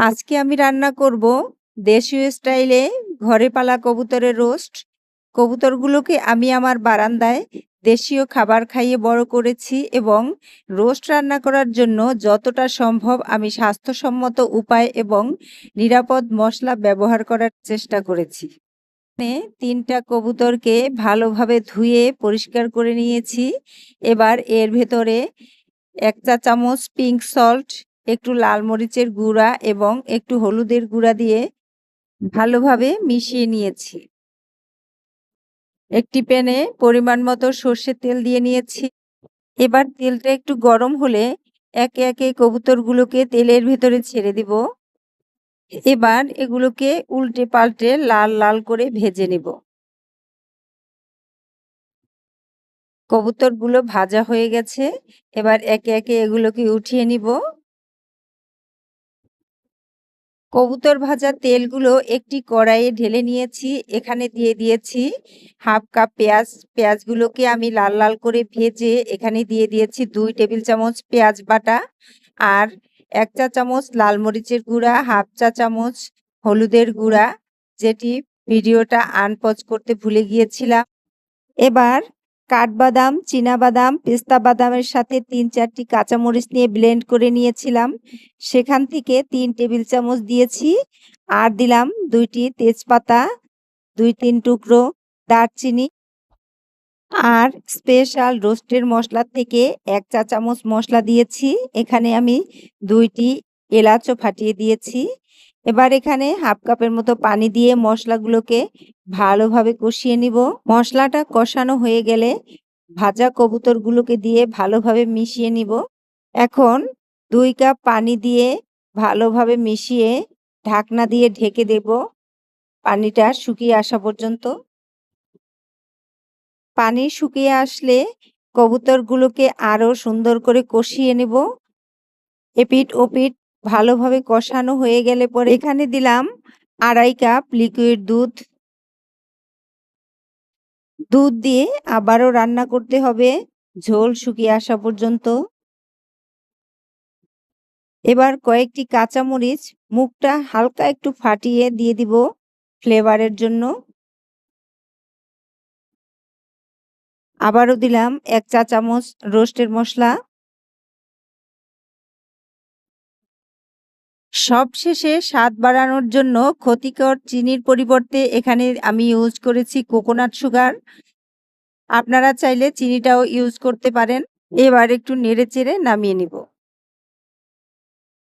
আজকে আমি রান্না করব দেশীয় স্টাইলে ঘরে পালা কবুতরের রোস্ট। কবুতরগুলোকে আমি আমার বারান্দায় দেশীয় খাবার খাইয়ে বড় করেছি এবং রোস্ট রান্না করার জন্য যতটা সম্ভব আমি স্বাস্থ্যসম্মত উপায় এবং নিরাপদ মশলা ব্যবহার করার চেষ্টা করেছি। এখানে ৩টা কবুতরকে ভালোভাবে ধুয়ে পরিষ্কার করে নিয়েছি। এবার এর ভেতরে ১ চা চামচ পিঙ্ক সল্ট, একটু লাল মরিচের গুঁড়া এবং একটু হলুদের গুঁড়া দিয়ে ভালোভাবে মিশিয়ে নিয়েছি। একটি প্যানে পরিমাণ মতো সর্ষের তেল দিয়ে নিয়েছি। এবার তেলটা একটু গরম হলে একে একে কবুতরগুলোকে তেলের ভেতরে ছেড়ে দিব। এবার এগুলোকে উল্টে পাল্টে লাল লাল করে ভেজে নেব। কবুতরগুলো ভাজা হয়ে গেছে। এবার একে একে এগুলোকে উঠিয়ে নিব। কবুতর ভাজা তেলগুলো একটি কড়াইয়ে ঢেলে নিয়েছি। এখানে দিয়ে দিয়েছি হাফ কাপ পেঁয়াজ। পেঁয়াজগুলোকে আমি লাল লাল করে ভেজে এখানে দিয়ে দিয়েছি 2 টেবিল চামচ পেঁয়াজ বাটা আর 1 চা চামচ লাল মরিচের গুঁড়া, হাফ চা চামচ হলুদের গুঁড়া, যেটি ভিডিওটা আনপজ করতে ভুলে গিয়েছিলাম। এবার কাঠবাদাম, চীনাবাদাম, পেস্তা বাদামের সাথে ৩-৪টি কাঁচামরিচ নিয়ে ব্লেন্ড করে নিয়েছিলাম। সেখান থেকে ৩ টেবিল চামচ দিয়েছি আর দিলাম ২টি তেজপাতা, ২-৩ টুকরো দারচিনি আর স্পেশাল রোস্টের মশলা থেকে ১ চা চামচ মশলা দিয়েছি। এখানে আমি ২টি এলাচও ফাটিয়ে দিয়েছি। এবার এখানে হাফ কাপের মতো পানি দিয়ে মশলাগুলোকে ভালোভাবে কষিয়ে নিব। মশলাটা কষানো হয়ে গেলে ভাজা কবুতরগুলোকে দিয়ে ভালোভাবে মিশিয়ে নিব। এখন ২ কাপ পানি দিয়ে ভালোভাবে মিশিয়ে ঢাকনা দিয়ে ঢেকে দেব পানিটা শুকিয়ে আসা পর্যন্ত। পানি শুকিয়ে আসলে কবুতরগুলোকে আরও সুন্দর করে কষিয়ে নেব। এপিঠ ওপিঠ ভালোভাবে কষানো হয়ে গেলে পরে এখানে দিলাম ২.৫ কাপ লিকুইড দুধ। দুধ দিয়ে আবারও রান্না করতে হবে ঝোল শুকিয়ে আসা পর্যন্ত। এবার কয়েকটি কাঁচামরিচ মুখটা হালকা একটু ফাটিয়ে দিয়ে দিব ফ্লেভারের জন্য। আবারও দিলাম ১ চা চামচ রোস্টের মশলা। সবশেষে স্বাদ বাড়ানোর জন্য ক্ষতিকর চিনির পরিবর্তে এখানে আমি ইউজ করেছি কোকোনাট সুগার। আপনারা চাইলে চিনিটাও ইউজ করতে পারেন। এবার একটু নেড়েচেড়ে নামিয়ে নিব।